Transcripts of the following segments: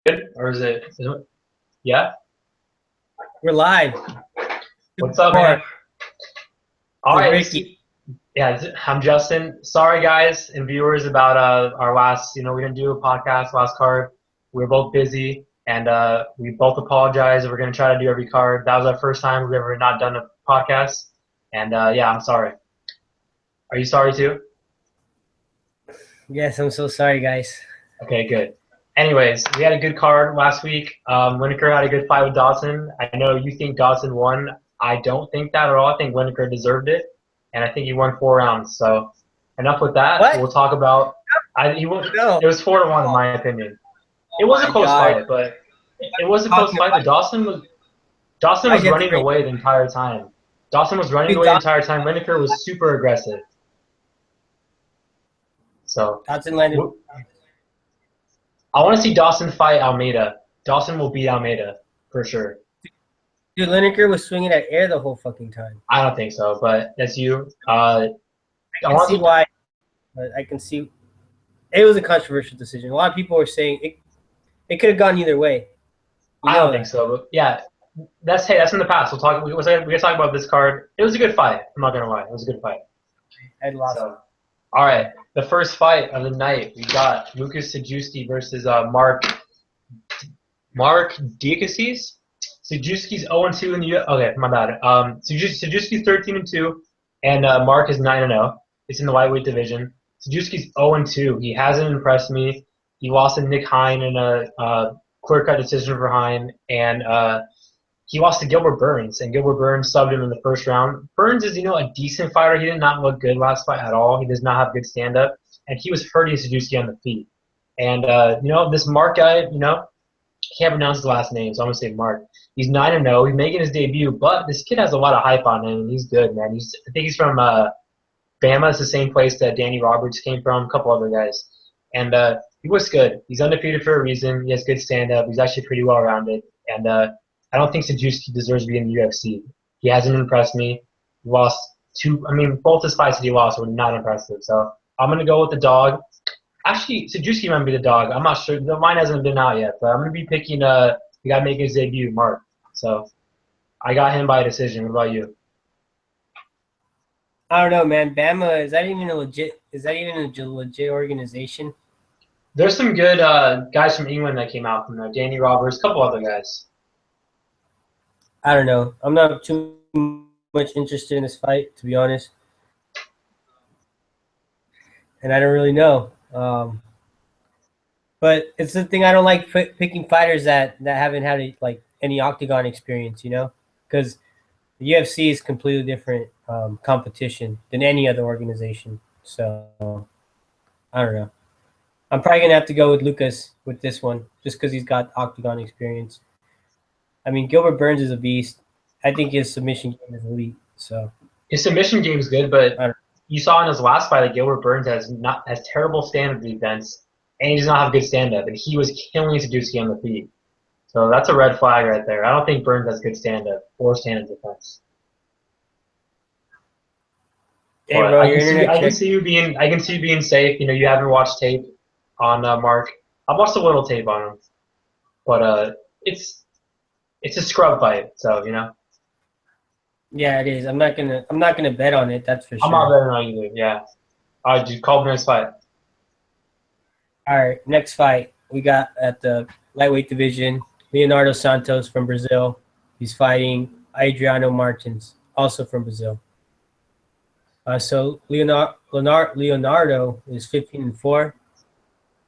Good? Or yeah? We're live. What's up, man? All right. Ricky. Yeah, I'm Justin. Sorry, guys and viewers, about our last, we didn't do a podcast last card. We were both busy, and we both apologize. We're going to try to do every card. That was our first time we've ever not done a podcast. And yeah, I'm sorry. Are you sorry too? Yes, I'm so sorry, guys. Okay, good. Anyways, we had a good card last week. Lineker had a good fight with Dawson. I know you think Dawson won. I don't think that at all. I think Lineker deserved it, and I think he won 4 rounds. So enough with that. What? We'll talk about. It was 4-1 in my opinion. It was a close fight, but it was a close fight. But Dawson was running away the entire time. Lineker was super aggressive. So Dawson landed. I want to see Dawson fight Almeida. Dawson will beat Almeida for sure. Dude, Lineker was swinging at air the whole fucking time. I don't think so, but that's you. I can see why. But I can see it was a controversial decision. A lot of people were saying it could have gone either way. I don't think so, but yeah, that's in the past. We're gonna talk about this card. It was a good fight. I'm not gonna lie, it was a good fight. I lost. All right, the first fight of the night, we got Lucas Sajewski versus Mark Diakiesses. Sajewski's 0-2 in the okay, my bad. Sajewski's 13-2, and Mark is 9-0. It's in the lightweight division. Sajewski's 0-2. He hasn't impressed me. He lost to Nick Hine in a clear-cut decision for Hine, and he lost to Gilbert Burns, and Gilbert Burns subbed him in the first round. Burns is, a decent fighter. He did not look good last fight at all. He does not have good stand-up, and he was hurting Sajewski on the feet. And, this Mark guy, can't pronounce his last name, so I'm going to say Mark. He's 9-0. He's making his debut, but this kid has a lot of hype on him, and he's good, man. I think he's from Bama. It's the same place that Danny Roberts came from, a couple other guys. And he was good. He's undefeated for a reason. He has good stand-up. He's actually pretty well-rounded. And I don't think Sajewski deserves to be in the UFC. He hasn't impressed me. He lost both his fights that he lost were not impressive. So I'm going to go with the dog. Actually, Sajewski might be the dog. I'm not sure. Mine hasn't been out yet, but I'm going to be picking the guy making his debut, Mark. So I got him by decision. What about you? I don't know, man. Bama, is that even a legit organization? There's some good guys from England that came out from there. Danny Roberts, a couple other guys. I don't know. I'm not too much interested in this fight, to be honest. And I don't really know. But it's the thing, I don't like picking fighters that haven't had any octagon experience, because the UFC is completely different competition than any other organization. So I don't know. I'm probably gonna have to go with Lucas with this one, just because he's got octagon experience. I mean, Gilbert Burns is a beast. I think his submission game is elite. So his submission game is good, but you saw in his last fight that Gilbert Burns has terrible stand-up defense, and he does not have good stand-up, and he was killing Sajewski on the feet. So that's a red flag right there. I don't think Burns has good stand-up or stand-up defense. Hey, bro, I can see you being safe. You haven't watched tape on Mark. I've watched a little tape on him, but it's a scrub fight, so Yeah, it is. I'm not gonna bet on it. That's for sure. I'm not betting on either. Yeah. All right, dude. Call the next fight. All right, next fight we got at the lightweight division. Leonardo Santos from Brazil. He's fighting Adriano Martins, also from Brazil. So Leonardo is 15-4,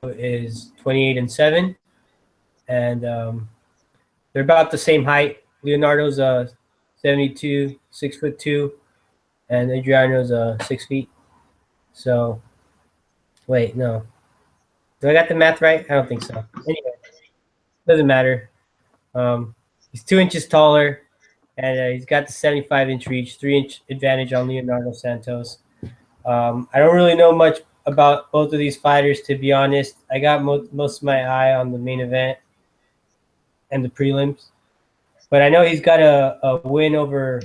is 28-7, and they're about the same height. Leonardo's 72, 6'2", and Adriano's 6 feet. So, wait, no. Do I got the math right? I don't think so. Anyway, doesn't matter. He's 2 inches taller, and he's got the 75-inch reach, 3-inch advantage on Leonardo Santos. I don't really know much about both of these fighters, to be honest. I got most of my eye on the main event and the prelims, but I know he's got a win over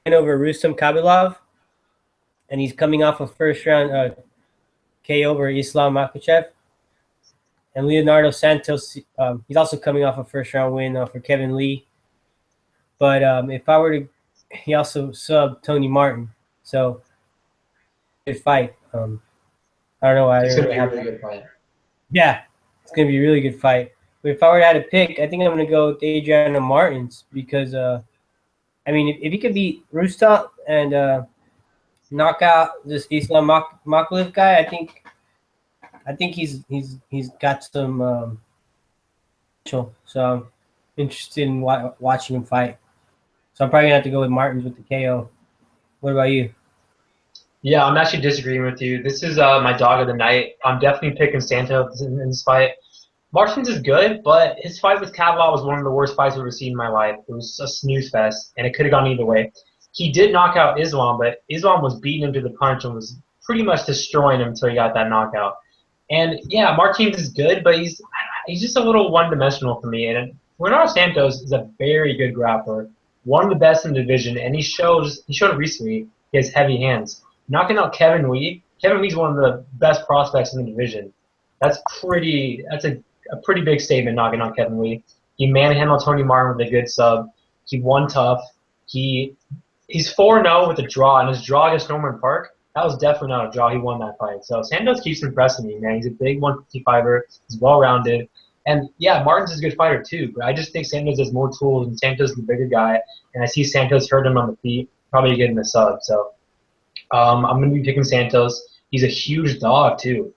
Rustam Khabilov, and he's coming off a first round KO over Islam Makhachev. And Leonardo Santos, he's also coming off a first-round win for Kevin Lee. But if I were to, he also subbed Tony Martin. So, good fight. I don't know why. It's gonna be a really good fight. Yeah, it's gonna be a really good fight. But if I were to have to pick, I think I'm gonna go with Adriano Martins because, I mean, if he could beat Rustam and knock out this Islam Makhachev guy, I think he's got some potential. So I'm interested in watching him fight. So I'm probably gonna have to go with Martins with the KO. What about you? Yeah, I'm actually disagreeing with you. This is my dog of the night. I'm definitely picking Santos in this fight. Martins is good, but his fight with Cavall was one of the worst fights I've ever seen in my life. It was a snooze fest, and it could have gone either way. He did knock out Islam, but Islam was beating him to the punch and was pretty much destroying him until he got that knockout. And yeah, Martins is good, but he's just a little one-dimensional for me. And Leonardo Santos is a very good grappler, one of the best in the division, and he showed recently he has heavy hands. Knocking out Kevin Lee. Kevin Lee's one of the best prospects in the division. That's a pretty big statement, knocking out Kevin Lee. He manhandled Tony Martin with a good sub. He won tough. He's 4-0 with a draw, and his draw against Norman Park, that was definitely not a draw. He won that fight. So Santos keeps impressing me, man. He's a big 155er. He's well-rounded. And, yeah, Martin's is a good fighter, too. But I just think Santos has more tools, and Santos is the bigger guy. And I see Santos hurt him on the feet, probably getting the sub. So I'm going to be picking Santos. He's a huge dog, too.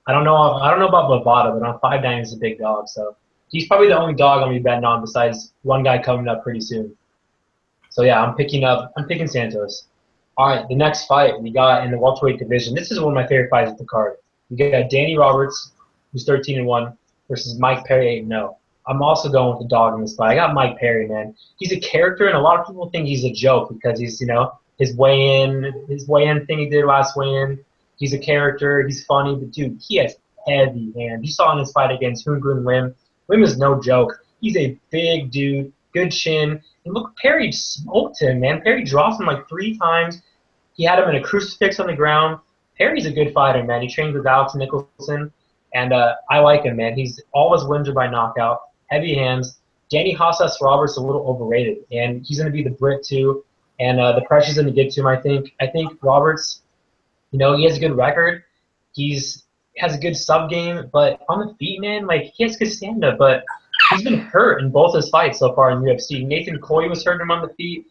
I don't know about Bovada, but on 5'9", he's a big dog. So he's probably the only dog I'm going to be betting on besides one guy coming up pretty soon. So, yeah, I'm picking Santos. All right, the next fight we got in the welterweight division. This is one of my favorite fights at the card. We got Danny Roberts, who's 13-1, versus Mike Perry 8-0. I'm also going with the dog in this fight. I got Mike Perry, man. He's a character, and a lot of people think he's a joke because he's, his weigh-in thing he did last weigh-in. He's a character. He's funny, but dude, he has heavy hands. You saw in his fight against Hoongren Lim. Lim is no joke. He's a big dude, good chin. And look, Perry smoked him, man. Perry dropped him like 3 times. He had him in a crucifix on the ground. Perry's a good fighter, man. He trains with Alex Nicholson, and I like him, man. He's always wins by knockout. Heavy hands. Danny Roberts a little overrated, and he's going to be the Brit too. And the pressure's going to get to him, I think. I think Roberts, he has a good record. He has a good sub game, but on the feet, man, like he has good stand-up, but he's been hurt in both his fights so far in UFC. Nathan Coy was hurting him on the feet,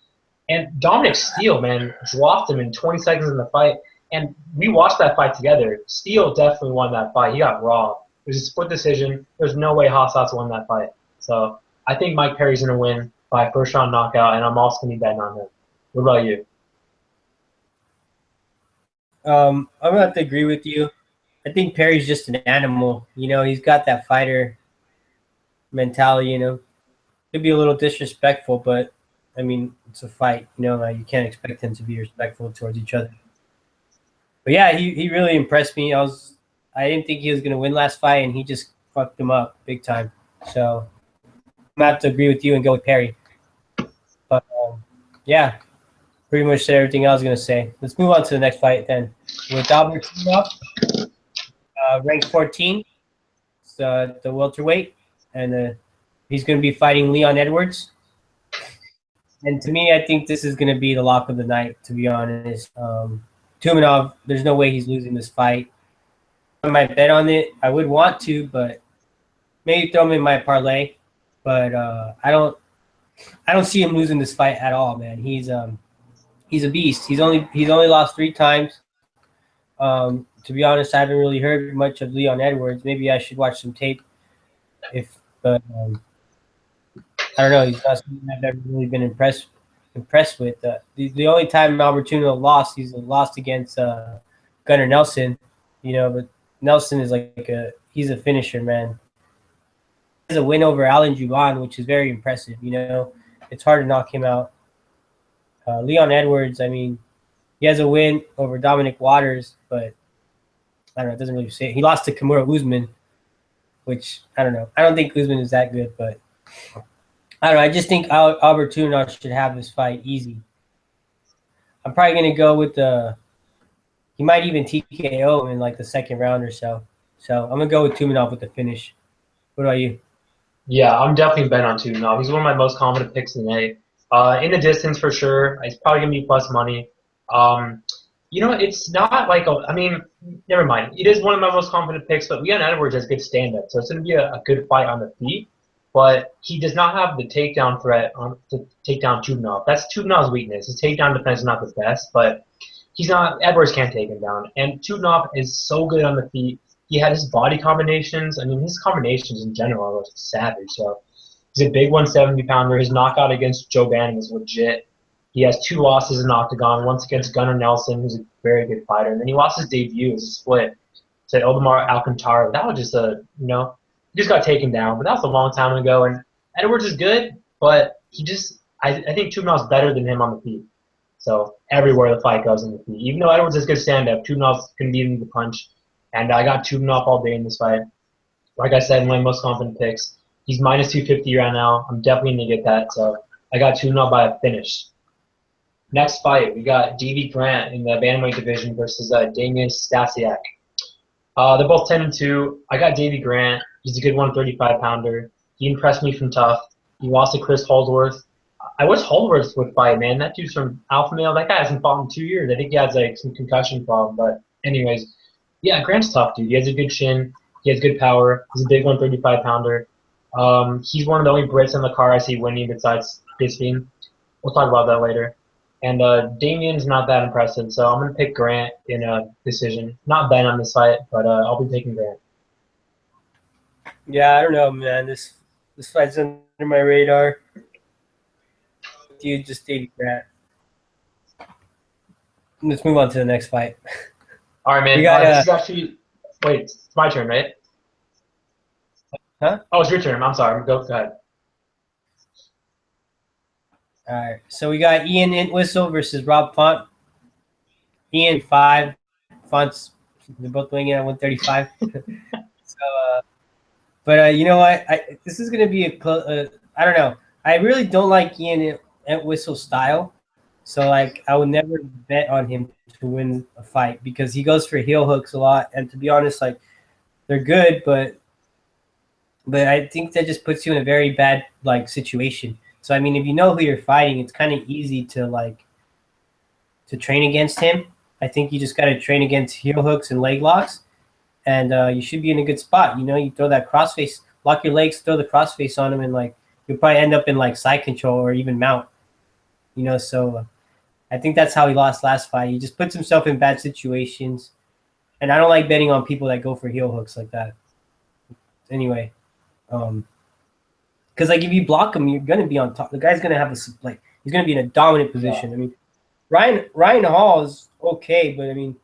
and Dominic Steele, man, dropped him in 20 seconds in the fight. And we watched that fight together. Steele definitely won that fight. He got robbed. It was a split decision. There's no way Hassas won that fight. So I think Mike Perry's going to win by first-round knockout, and I'm also going to be betting on him. What about you? I'm going to have to agree with you. I think Perry's just an animal. He's got that fighter mentality, Could be a little disrespectful, but, I mean, it's a fight. You can't expect him to be respectful towards each other. But, yeah, he really impressed me. I didn't think he was going to win last fight, and he just fucked him up big time. So I'm going to have to agree with you and go with Perry. But, yeah, pretty much said everything I was going to say. Let's move on to the next fight then. With Albert Tumanov, ranked 14, the welterweight, and he's going to be fighting Leon Edwards. And to me, I think this is going to be the lock of the night, to be honest. Tumanov, there's no way he's losing this fight. I might bet on it. I would want to, but maybe throw him in my parlay. But I don't see him losing this fight at all, man. He's a beast. He's only lost 3 times. To be honest, I haven't really heard much of Leon Edwards. Maybe I should watch some tape. But I don't know. He's not something I've never really been impressed with. The only time Albertino lost, he's lost against Gunnar Nelson. But Nelson is he's a finisher, man. He has a win over Alan Juban, which is very impressive. It's hard to knock him out. Leon Edwards, I mean, he has a win over Dominic Waters, but I don't know. It doesn't really say. He lost to Kimura Usman, which I don't know. I don't think Usman is that good, but I don't know. I just think Albert Tumanov should have this fight easy. I'm probably going to go with he might even TKO him in the second round or so. So I'm going to go with Tumanov with the finish. What about you? Yeah, I'm definitely bet on Tumanov. He's one of my most confident picks in the night. In the distance for sure. He's probably gonna be plus money. Um, it's not like I mean, never mind. It is one of my most confident picks, but Leon Edwards has good stand-up, so it's gonna be a good fight on the feet. But he does not have the takedown threat to take down Tumanov. That's Tumanov's weakness. His takedown defense is not the best, but he's not. Edwards can't take him down, and Tumanov is so good on the feet. He had his body combinations. I mean, his combinations in general are savage. So he's a big 170 pounder. His knockout against Joe Bannon was legit. He has 2 losses in Octagon, once against Gunnar Nelson, who's a very good fighter, and then he lost his debut as a split to Eldemar Alcantara. That was just he just got taken down, but that was a long time ago. And Edwards is good, but I think Tumanov's better than him on the feet. So everywhere the fight goes in the feet. Even though Edwards has good stand-up, Tumanov's going to beat him to the punch. And I got Tumanov all day in this fight. Like I said, my most confident picks. He's minus 250 right now. I'm definitely going to get that. So I got Tumanov by a finish. Next fight, we got Davy Grant in the bantamweight division versus Damian Stasiak. They're both 10-2. I got Davy Grant. He's a good 135-pounder. He impressed me from tough. He lost to Chris Holdsworth. I wish Holdsworth would fight, man. That dude's from Alpha Male. That guy hasn't fought in 2 years. I think he has some concussion problem. But anyways, yeah, Grant's tough, dude. He has a good chin. He has good power. He's a big 135-pounder. He's one of the only Brits on the card I see winning besides Bisping. We'll talk about that later. And Damien's not that impressive, so I'm going to pick Grant in a decision. Not Ben on this fight, but I'll be taking Grant. Yeah, I don't know, man. This fight's under my radar. Dude, just Davy Grant. Let's move on to the next fight. All right, man. This is actually – wait, it's my turn, right? Huh? Oh, it's your turn. I'm sorry. Go ahead. All right. So we got Ian Entwistle versus Rob Font. Ian 5. Font's – they're both weighing in at 135. But you know what? This is going to be I don't know. I really don't like Ian Entwistle's style. So, like, I would never bet on him to win a fight because he goes for heel hooks a lot. And to be honest, like, they're good, but I think that just puts you in a very bad, like, situation. So, I mean, if you know who you're fighting, it's kind of easy to train against him. I think you just got to train against heel hooks and leg locks. And you should be in a good spot. You know, you throw that crossface, lock your legs, throw the crossface on him, and, like, you'll probably end up in, like, side control or even mount. You know, so I think that's how he lost last fight. He just puts himself in bad situations. And I don't like betting on people that go for heel hooks like that. Anyway, because, like, if you block him, you're going to be on top. The guy's going to have he's going to be in a dominant position. I mean, Ryan Hall is okay, but, I mean,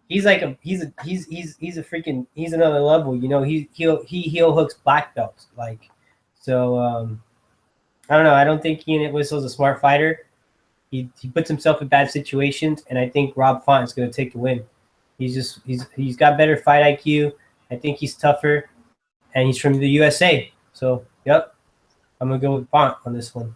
he's another level, you know. He heel hooks black belts, like, so I don't know. I don't think Ian Entwistle's a smart fighter. He puts himself in bad situations, and I think Rob Font is going to take the win. He's got better fight IQ. I think he's tougher, and he's from the USA. So yep, I'm gonna go with Font on this one.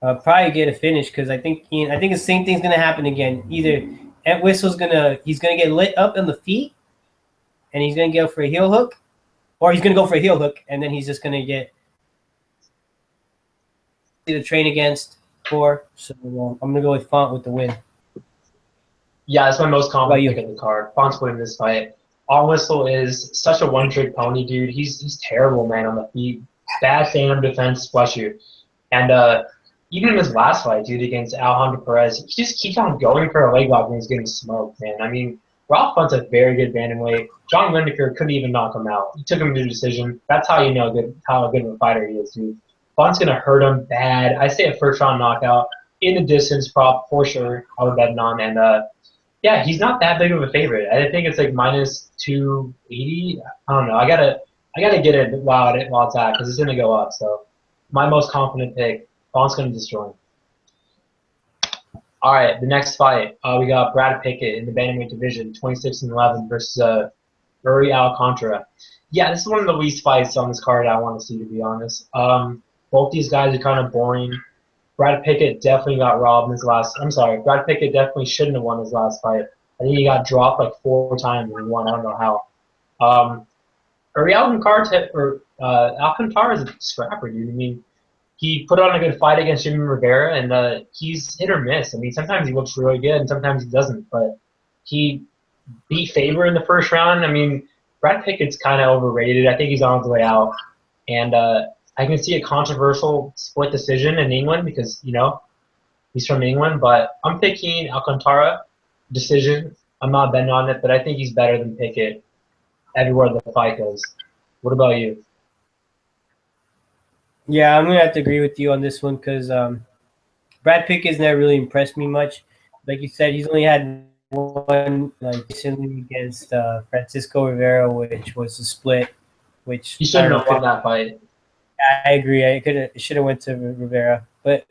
I'll probably get a finish because I think the same thing's gonna happen again. Either Entwistle's he's gonna get lit up in the feet, and he's gonna go for a heel hook, or he's gonna go for a heel hook, and then he's just gonna get to train against for. So I'm gonna go with Font with the win. Yeah, that's my most confident pick in the card. Font's winning this fight. Entwistle is such a one-trick pony, dude. He's terrible, man, on the feet. Bad stand-up defense, bless you. And even in his last fight, dude, against Alejandro Perez, he just keeps on going for a leg lock and he's getting smoked, man. I mean, Rob Font's a very good bantamweight. John Lineker couldn't even knock him out. He took him to a decision. That's how you know how good of a fighter he is, dude. Font's going to hurt him bad. I say a first-round knockout. In the distance prop, for sure, I would bet it on. And, yeah, he's not that big of a favorite. I think it's like minus 280. I don't know. I gotta get it while it's at because it's gonna go up. So my most confident pick. Font's gonna destroy him. All right, the next fight we got Brad Pickett in the bantamweight division, 26-11 versus Alcantara. Yeah, this is one of the least fights on this card I want to see, to be honest. Both these guys are kind of boring. Brad Pickett definitely got robbed in his last – I'm sorry. Brad Pickett definitely shouldn't have won his last fight. I think he got dropped like 4 times and he won. I don't know how. Alcantara is a scrapper, dude. I mean, he put on a good fight against Jimmy Rivera, and he's hit or miss. I mean, sometimes he looks really good, and sometimes he doesn't. But he beat Faber in the first round. I mean, Brad Pickett's kind of overrated. I think he's on his way out, and I can see a controversial split decision in England because he's from England. But I'm picking Alcantara decision. I'm not betting on it, but I think he's better than Pickett everywhere the fight goes. What about you? Yeah, I'm gonna have to agree with you on this one because Brad Pickett's never really impressed me much. Like you said, he's only had one recently against Francisco Rivera, which was a split. Which He shouldn't have won that fight. I agree. I should have went to Rivera, but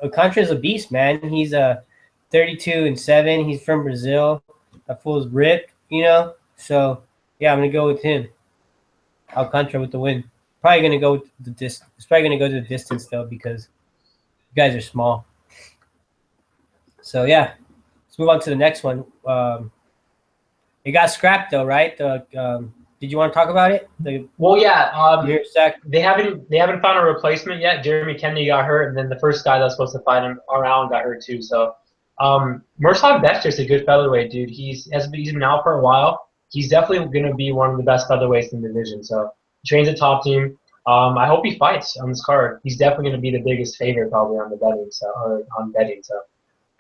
Alcantara's a beast, man. He's 32-7. He's from Brazil. That fool's ripped, So yeah, I'm gonna go with him. Alcantara with the win. Probably gonna go with the distance. It's probably gonna go to the distance though because you guys are small. So yeah, let's move on to the next one. It got scrapped though, right? Did you want to talk about it? They haven't found a replacement yet. Jeremy Kennedy got hurt, and then the first guy that was supposed to fight him around got hurt too. So Bektic's a good featherweight, dude. He's been out for a while. He's definitely going to be one of the best featherweights in the division. So he trains a top team. I hope he fights on this card. He's definitely going to be the biggest favorite probably on the betting. So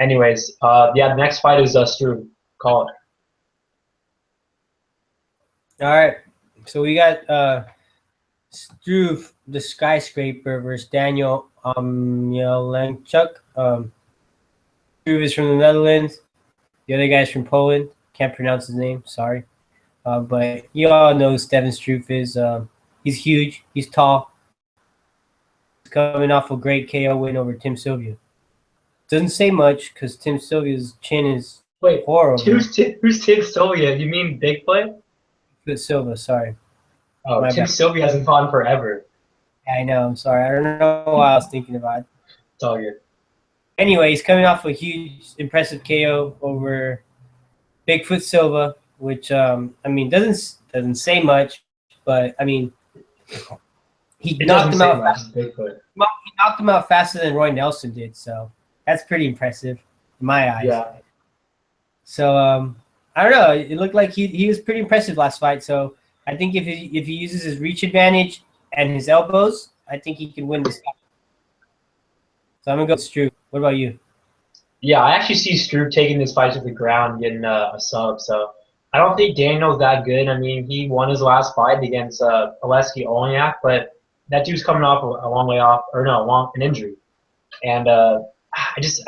anyways, the next fight is Struve. Call it. All right. So we got Struve, the skyscraper, versus Daniel Omielanczuk. Struve is from the Netherlands. The other guy's from Poland. Can't pronounce his name. Sorry. But you all know who Steven Struve is. He's huge. He's tall. He's coming off a great KO win over Tim Sylvia. Doesn't say much because Tim Sylvia's chin is horrible. Who's Tim Sylvia? You mean Big Play? Silva, sorry. Oh, Tim Sylvia hasn't fought in forever. I know. I'm sorry. I don't know what I was thinking about. It's all good. Anyway, he's coming off a huge, impressive KO over Bigfoot Silva, which doesn't say much, but he knocked him out. He knocked him out faster than Roy Nelson did, so that's pretty impressive in my eyes. Yeah. So I don't know. It looked like he was pretty impressive last fight. So I think if he uses his reach advantage and his elbows, I think he can win this fight. So I'm gonna go with Struve. What about you? Yeah, I actually see Struve taking this fight to the ground, getting a sub. So I don't think Daniel's that good. I mean, he won his last fight against Oleksiy Oleniak, but that dude's coming off a long way off, an injury. And I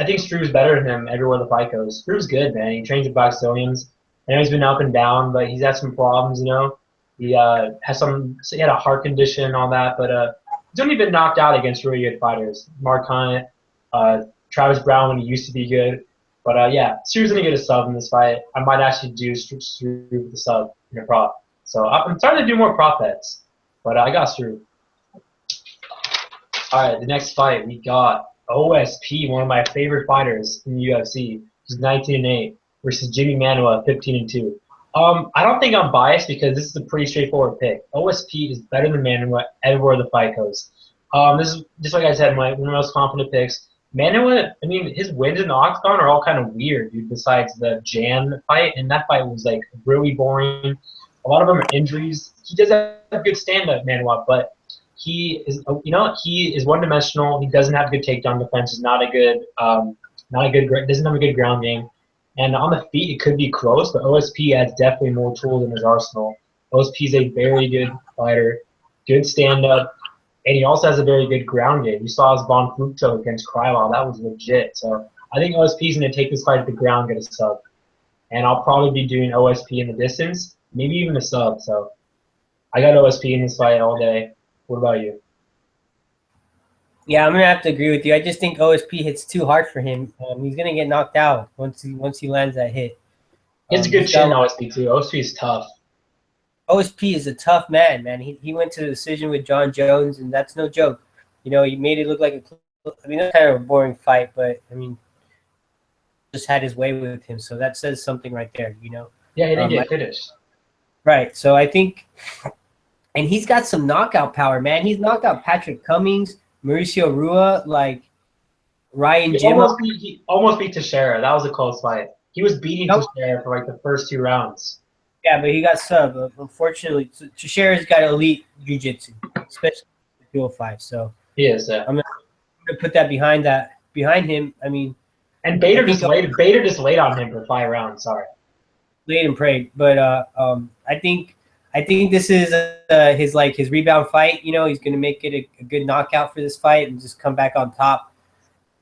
think Struve's better than him everywhere the fight goes. Struve's good, man. He trains with Brazilians. I know he's been up and down, but he's had some problems, He had a heart condition and all that, but he's only been knocked out against really good fighters. Mark Hunt, Travis Brown when he used to be good. But yeah, Struve's going to get a sub in this fight. I might actually do Struve with the sub in a prop. So I'm starting to do more prop bets, but I got Struve. All right, the next fight we got OSP, one of my favorite fighters in the UFC. He's 19-8 versus Jimmy Manuwa, 15-2. I don't think I'm biased because this is a pretty straightforward pick. OSP is better than Manuwa everywhere the fight goes. This is just like I said, one of my most confident picks. Manuwa, his wins in the octagon are all kind of weird, dude. Besides the Jan fight, and that fight was really boring. A lot of them are injuries. He does have good stand-up, Manuwa, but he is one-dimensional. He doesn't have good takedown defense. He's doesn't have a good ground game. And on the feet, it could be close, but OSP has definitely more tools in his arsenal. OSP is a very good fighter, good stand-up, and he also has a very good ground game. You saw his Von Flugto against Krylov. That was legit. So I think OSP is going to take this fight to the ground, get a sub. And I'll probably be doing OSP in the distance, maybe even a sub. So I got OSP in this fight all day. What about you? Yeah, I'm gonna have to agree with you. I just think OSP hits too hard for him. He's gonna get knocked out once he lands that hit. He has a good chin, OSP too. OSP is tough. OSP is a tough man. He went to the decision with John Jones, and that's no joke. He made it look like that's kind of a boring fight, but just had his way with him. So that says something right there. Yeah, he didn't get finished. Right. So I think, and he's got some knockout power, man. He's knocked out Patrick Cummings, Mauricio Rua, like Ryan Jimmo. He almost beat Teixeira. That was a close fight. He was beating Teixeira for like the first 2 rounds. Yeah, but he got sub. Unfortunately, Teixeira's got elite jiu-jitsu, especially 205. So he is. I'm gonna put that behind him. I mean, and Bader just laid on him for 5 rounds. Sorry, laid and prayed. But I think this is his rebound fight. You know, he's gonna make it a good knockout for this fight and just come back on top.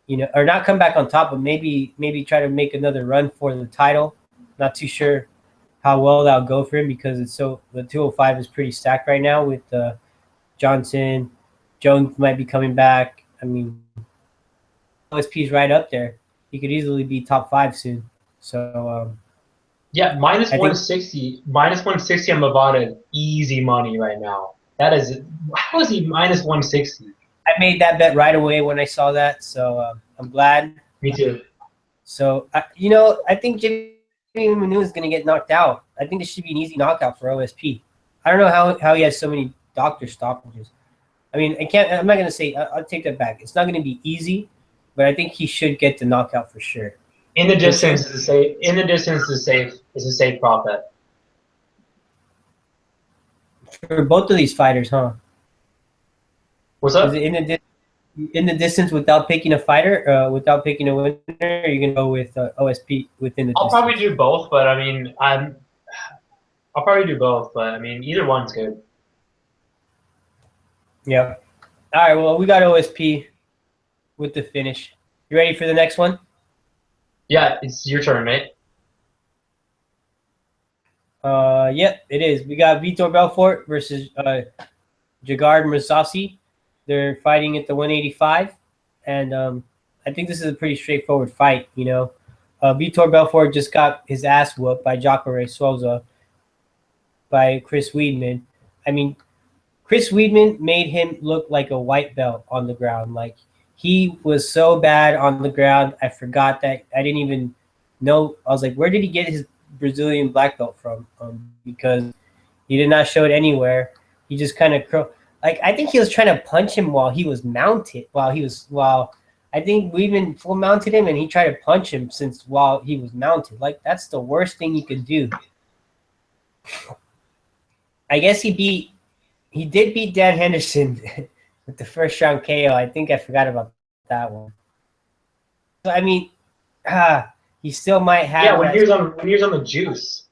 You know, or not come back on top, but maybe try to make another run for the title. Not too sure how well that'll go for him because the 205 is pretty stacked right now with Johnson. Jones might be coming back. I mean, OSP's right up there. He could easily be top 5 soon. So yeah, minus 160 on Movada, easy money right now. That is, how is he minus 160? I made that bet right away when I saw that, so I'm glad. Me too. So I think Jimmy Manuwa is going to get knocked out. I think this should be an easy knockout for OSP. I don't know how he has so many doctor stoppages. I mean, I'm not going to say. I'll take that back. It's not going to be easy, but I think he should get the knockout for sure. In the distance is safe. In the distance is safe. It's a safe prop bet for both of these fighters, huh? What's up? Is it in the distance without picking a fighter, without picking a winner? You're gonna go with OSP within the. I'll probably do both, but I mean, I'll probably do both, but I mean, either one's good. Yeah. All right. Well, we got OSP with the finish. You ready for the next one? Yeah, it's your turn, mate. Yep, it is. We got Vitor Belfort versus Gegard Mousasi. They're fighting at the 185, and I think this is a pretty straightforward fight. You know, Vitor Belfort just got his ass whooped by Jacare Souza by Chris Weidman. I mean, Chris Weidman made him look like a white belt on the ground. Like, he was so bad on the ground. I forgot that. I didn't even know. I was like, where did he get his Brazilian black belt from? Because he did not show it anywhere. He just kind of I think he was trying to punch him while he was mounted. I think Weidman full mounted him and he tried to punch him while he was mounted. Like, that's the worst thing you could do. I guess he did beat Dan Henderson with the first round KO. I think I forgot about that one. So I mean, he still might have. Yeah, when he was on the juice.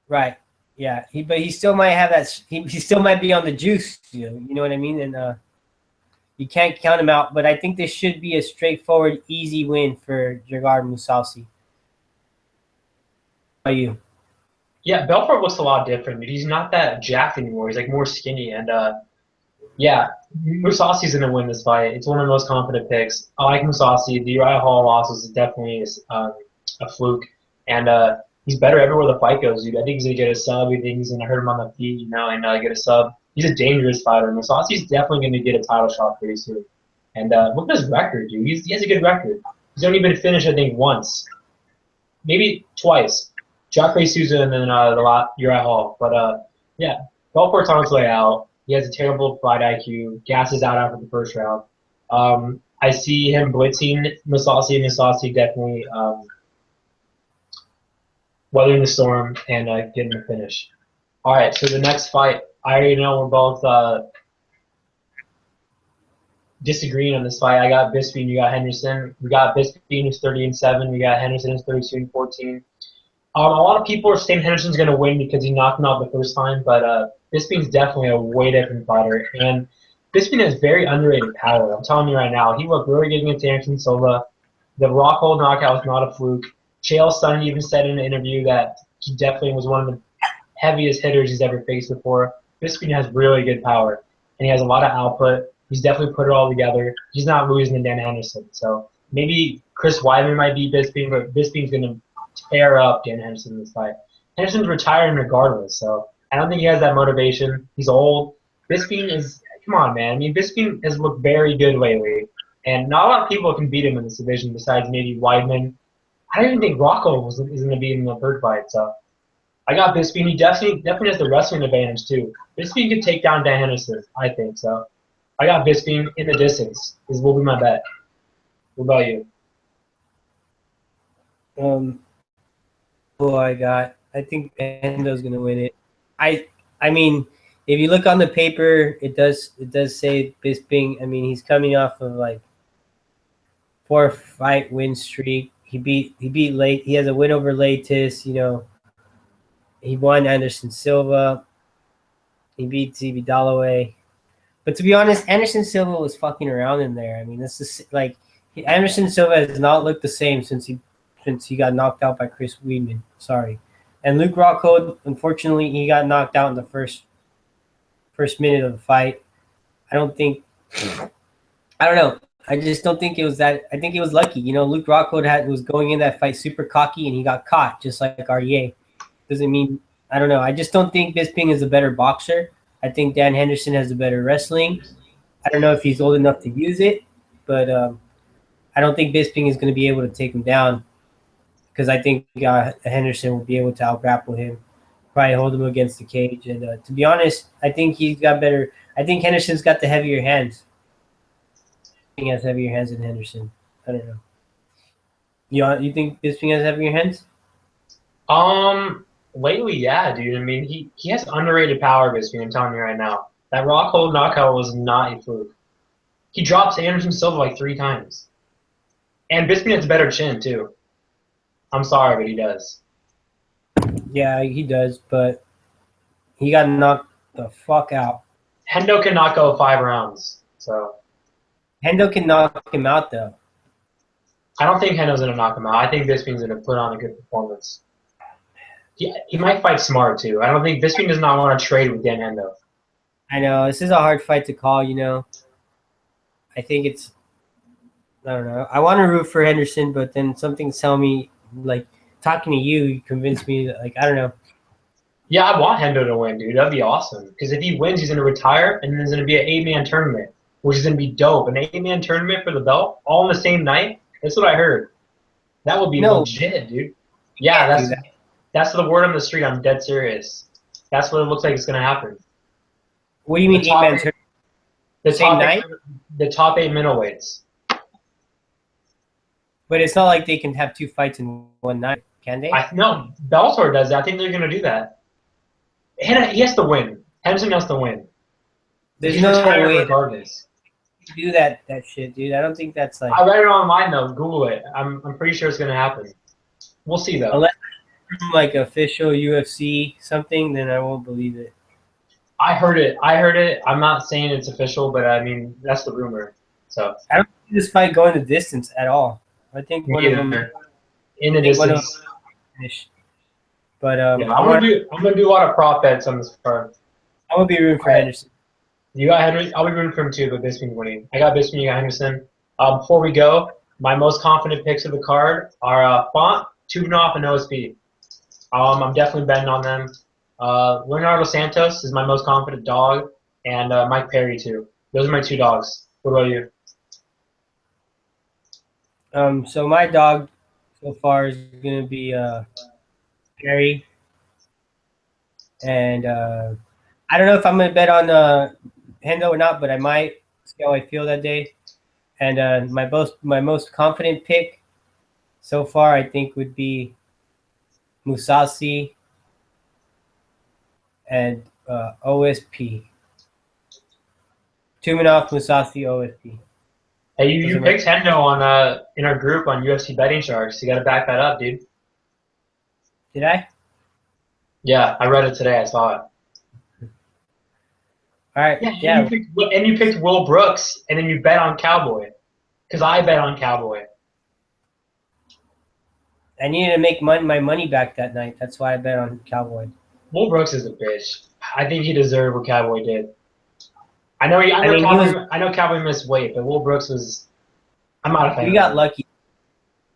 Right. Yeah. But he still might have that. He still might be on the juice. You know what I mean? And you can't count him out. But I think this should be a straightforward, easy win for Gegard Mousasi. How about you? Yeah, Belfort looks a lot different. He's not that jacked anymore. He's like more skinny, and yeah, Mousasi's gonna win this fight. It's one of the most confident picks. I like Mousasi. The Uriah Hall loss was definitely a fluke, and he's better everywhere the fight goes, dude. I think he's gonna get a sub. I think he's gonna hurt him on the feet, and get a sub. He's a dangerous fighter. Mousasi's definitely gonna get a title shot pretty soon. And look at his record, dude. He has a good record. He's only been finished, I think, once, maybe twice. Jacare Souza and then Uriah Hall. But yeah, Belfort's on his way out. He has a terrible fight IQ. Gas is out after the first round. I see him blitzing Mousasi. Mousasi definitely weathering the storm and getting the finish. All right, so the next fight, I already know we're both disagreeing on this fight. I got Bisping, you got Henderson. We got Bisping who's 30-7. We got Henderson who's 32-14. A lot of people are saying Henderson's going to win because he knocked him out the first time, but Bisping's definitely a way different fighter. And Bisping has very underrated power. I'm telling you right now, he looked really good against Anderson Silva. The Rockhold knockout was not a fluke. Chael Sonnen even said in an interview that he definitely was one of the heaviest hitters he's ever faced before. Bisping has really good power, and he has a lot of output. He's definitely put it all together. He's not losing to Dan Henderson. So maybe Chris Weidman might beat Bisping, but Bisping's going to tear up Dan Henderson in this fight. Henderson's retiring regardless, so I don't think he has that motivation. He's old. Bisping is, come on, man. I mean, Bisping has looked very good lately, and not a lot of people can beat him in this division besides maybe Weidman. I don't even think Rocco is going to beat him in the third fight, so I got Bisping. He definitely has the wrestling advantage too. Bisping could take down Dan Henderson. I think so. I got Bisping in the distance. This will be my bet. What about you? Who I got? I think Endo's gonna win it. I mean, if you look on the paper, it does say Bisping. I mean, he's coming off of like 4-fight win streak. He beat late. He has a win over Latis. You know, he won Anderson Silva. He beat ZB Dalloway. But to be honest, Anderson Silva was fucking around in there. I mean, this is like Anderson Silva has not looked the same since he got knocked out by Chris Weidman. Sorry. And Luke Rockhold, unfortunately, he got knocked out in the first minute of the fight. I don't know. I just don't think it was that. I think he was lucky. You know, Luke Rockhold was going in that fight super cocky, and he got caught, just like RDA. Doesn't mean – I don't know. I just don't think Bisping is a better boxer. I think Dan Henderson has a better wrestling. I don't know if he's old enough to use it, but I don't think Bisping is going to be able to take him down because I think Henderson will be able to out-grapple him, probably hold him against the cage. And to be honest, I think he's got better – I think Henderson's got the heavier hands. Bisping has heavier hands than Henderson. I don't know. You think Bisping has heavier hands? Lately, yeah, dude. I mean, he has underrated power, Bisping. I'm telling you right now. That Rockhold knockout was not a fluke. He drops Anderson Silva like 3 times. And Bisping has a better chin, too. I'm sorry, but he does. Yeah, he does, but he got knocked the fuck out. Hendo cannot go 5 rounds, so. Hendo can knock him out, though. I don't think Hendo's going to knock him out. I think Bisping's going to put on a good performance. He might fight smart, too. I don't think Bisping does not want to trade with Dan Hendo. I know. This is a hard fight to call, you know. I think it's – I don't know. I want to root for Henderson, but then something's telling me, like, talking to you convinced me that, like, I don't know. Yeah, I want Hendo to win, dude. That'd be awesome. Because if he wins, he's going to retire, and then there's going to be an 8-man tournament, which is going to be dope. An 8-man tournament for the belt, all in the same night? That's what I heard. That would be legit, dude. Yeah, that's the word on the street. I'm dead serious. That's what it looks like it's going to happen. What do you mean 8-man tournament? The same night? The top 8 middleweights. But it's not like they can have 2 fights in one night, can they? No, Belfort does that. I think they're going to do that. He has to win. Henderson has to win. There's no way regardless. Do that shit, dude. I don't think that's like. I read it online though. Google it. I'm pretty sure it's gonna happen. We'll see though. Unless like official UFC something, then I won't believe it. I heard it. I'm not saying it's official, but I mean that's the rumor. So I don't see this fight going the distance at all. I think one of them in the distance. But yeah, I'm gonna do a lot of prop bets on this card. I'm gonna be rooting for Henderson. You got Henry. I'll be rooting for him too, but Bisping winning. I got Bisping. You got Henderson. Before we go, my most confident picks of the card are Font, Tumanov, and OSP. I'm definitely betting on them. Leonardo Santos is my most confident dog, and Mike Perry too. Those are my 2 dogs. What about you? So my dog so far is gonna be Perry, and I don't know if I'm gonna bet on Hendo or not, but I might see how I feel that day. And my most confident pick so far, I think, would be Mousasi and OSP. Tumanov, Mousasi, OSP. Hey, you picked Hendo on in our group on UFC Betting Sharks. You got to back that up, dude. Did I? Yeah, I read it today. I saw it. All right. Yeah. You picked Will Brooks, and then you bet on Cowboy, because I bet on Cowboy. I needed to make my money back that night. That's why I bet on Cowboy. Will Brooks is a bitch. I think he deserved what Cowboy did. I know Cowboy missed weight, but Will Brooks was. I'm not a fan. We got lucky.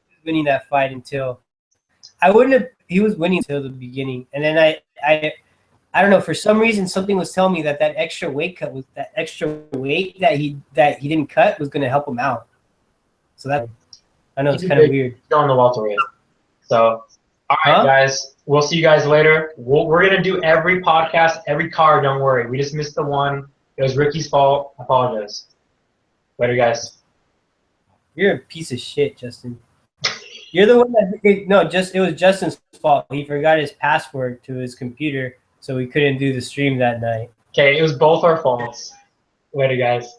He was winning that fight until I wouldn't have. He was winning until the beginning, and then I don't know. For some reason, something was telling me that extra weight cut was that extra weight that he didn't cut was going to help him out. So that I know it's kind of weird. He's on the welterweight, so All right, guys. We'll see you guys later. We're going to do every podcast, every card. Don't worry. We just missed the one. It was Ricky's fault. I apologize. Later, guys. You're a piece of shit, Justin. You're the one that it was Justin's fault. He forgot his password to his computer, so we couldn't do the stream that night. Okay, it was both our faults. Later, guys.